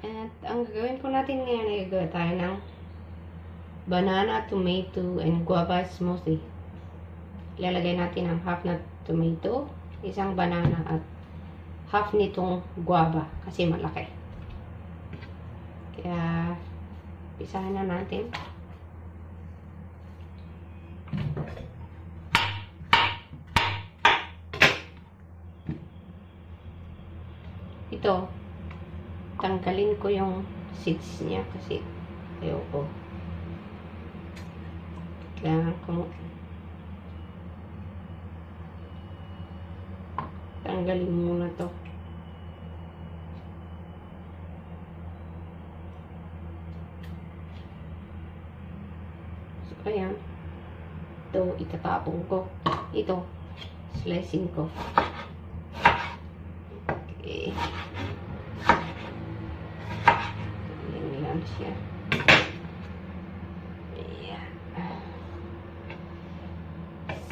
At ang gagawin po natin ngayon ay gagawin tayo ng banana, tomato, and guava smoothie. Ilalagay natin ang half na tomato, isang banana, at half nitong guava kasi malaki. Kaya, pisahan na natin. Ito, tanggalin ko yung seeds niya kasi ayoko. Kailangan ko tanggalin muna to. So, ayan. Ito, itatapong ko. Ito, slicing ko. Okay. Ayan lang siya. Ayan.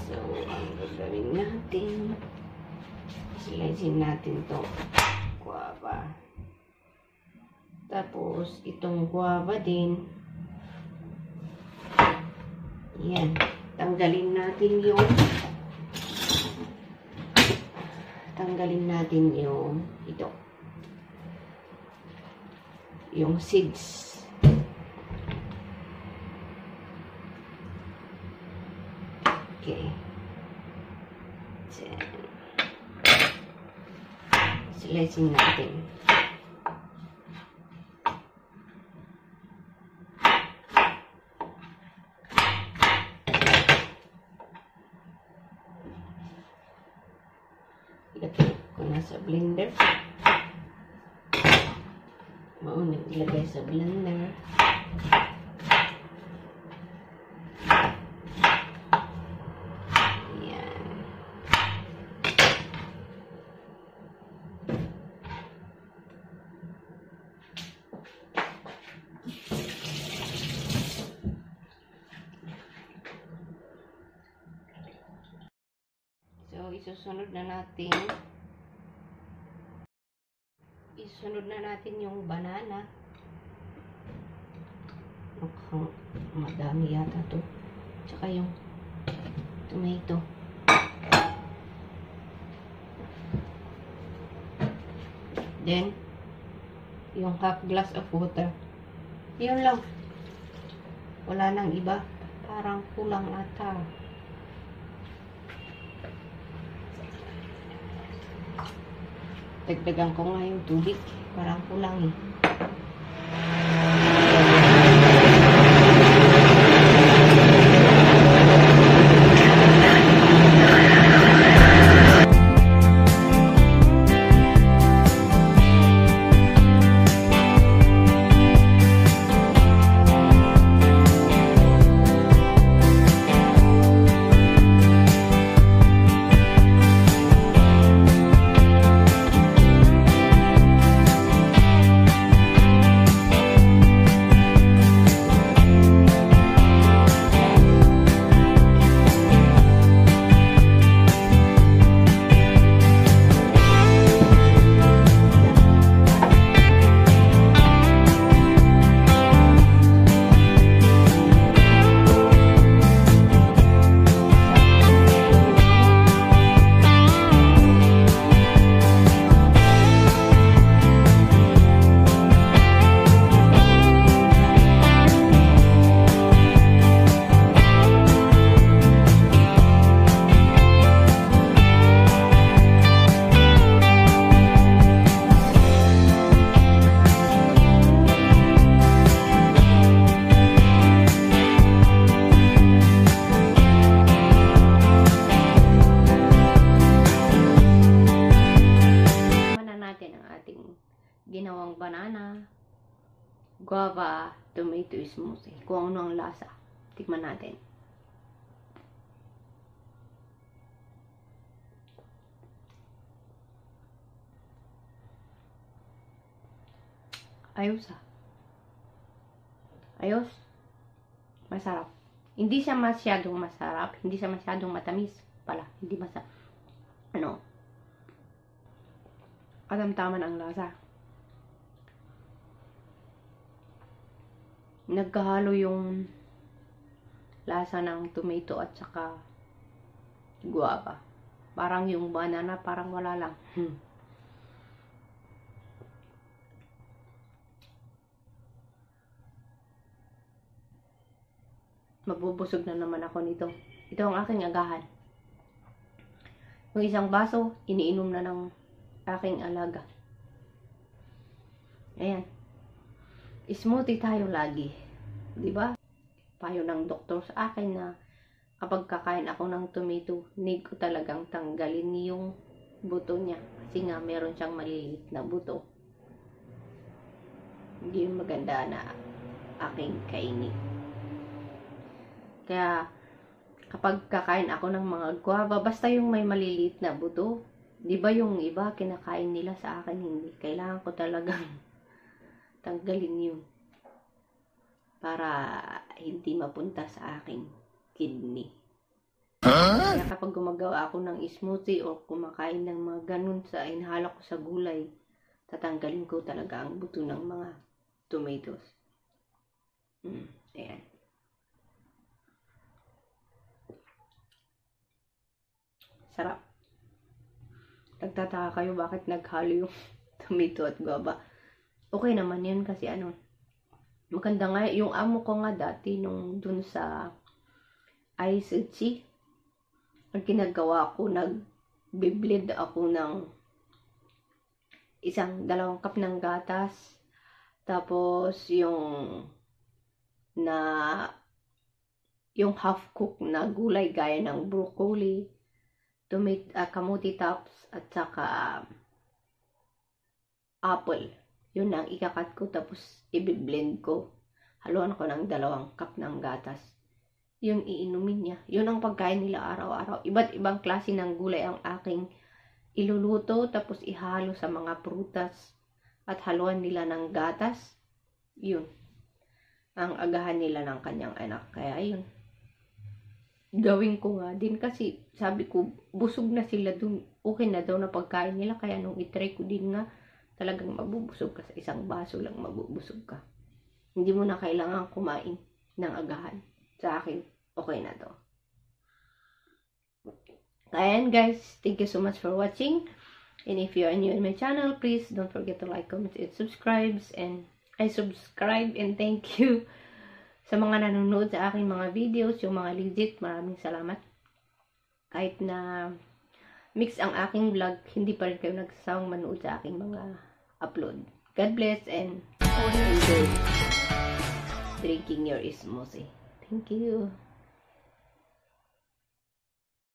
So, ang gagawin natin, slicing natin itong guava. Tapos, itong guava din. Ayan. Tanggalin natin yung ito. Yung seeds. Okay. Slicing natin. Ilagay ko na sa blender. Maunang ilagay sa blender. Ayan. So, isunod na natin yung banana. Mukhang madami yata to. Tsaka yung tomato. Then, yung half glass of water. Yun lang. Wala nang iba. Parang kulang ata. Dagdagan ko nga yung tubig. Parang kulang eh. Ginawang banana, guava, tomato smoothie. Kung ano ang lasa. Tikman natin. Ayos ah. Ayos. Masarap. Hindi siya masyadong masarap. Hindi siya masyadong matamis pala. Hindi masarap. Katamtaman ang lasa. nagkahalo yung lasa ng tomato at saka guava. Parang yung banana parang wala lang. Mabubusog na naman ako nito. Ito ang aking agahan. Yung isang baso, iniinom na ng aking alaga. Ayan. Smoothie tayo lagi. Diba? Payo ng doktor sa akin na kapag kakain ako ng tomato, need ko talagang tanggalin yung buto niya. Kasi nga, meron siyang maliliit na buto. Hindi yung maganda na aking kainin. Kaya, kapag kakain ako ng mga guava, basta yung may maliliit na buto, di ba yung iba, kinakain nila sa akin, hindi. Kailangan ko talagang tanggalin yun. Para hindi mapunta sa aking kidney. Kaya kapag gumagawa ako ng smoothie o kumakain ng mga ganun sa inhalak ko sa gulay, tatanggalin ko talaga ang buto ng mga tomatoes. Ayan. Sarap. Nagtataka kayo bakit naghalo yung tomato at guava. Okay naman yun kasi maganda nga. Yung amo ko nga dati nung dun sa Ice, ang ginagawa ko, nag-blend ako ng 2 cup ng gatas. Tapos yung half cook na gulay gaya ng broccoli, kamuti tops, at saka apple. Yun ang ikakat ko, tapos i-blend ko. Haluan ko ng 2 cup ng gatas. Yun iinumin niya. Yun ang pagkain nila araw-araw. Iba't ibang klase ng gulay ang aking iluluto, tapos ihalo sa mga prutas at haluan nila ng gatas. Yun ang agahan nila ng kanyang anak. Kaya yun, gawin ko nga din kasi sabi ko, busog na sila dun. Okay na daw na pagkain nila. Kaya nung itry ko din nga, talagang mabubusog ka. Sa isang baso lang mabubusog ka. Hindi mo na kailangan kumain ng agahan. Sa akin, okay na to. Ayan guys, thank you so much for watching. And if you are new in my channel, please don't forget to like, comment, and subscribe. And thank you sa mga nanonood sa aking mga videos, yung mga legit. Maraming salamat. Kahit na mix ang aking vlog, hindi pa rin kayo nagsasawang manood sa aking mga upload. God bless and enjoy drinking your smoothie. Thank you.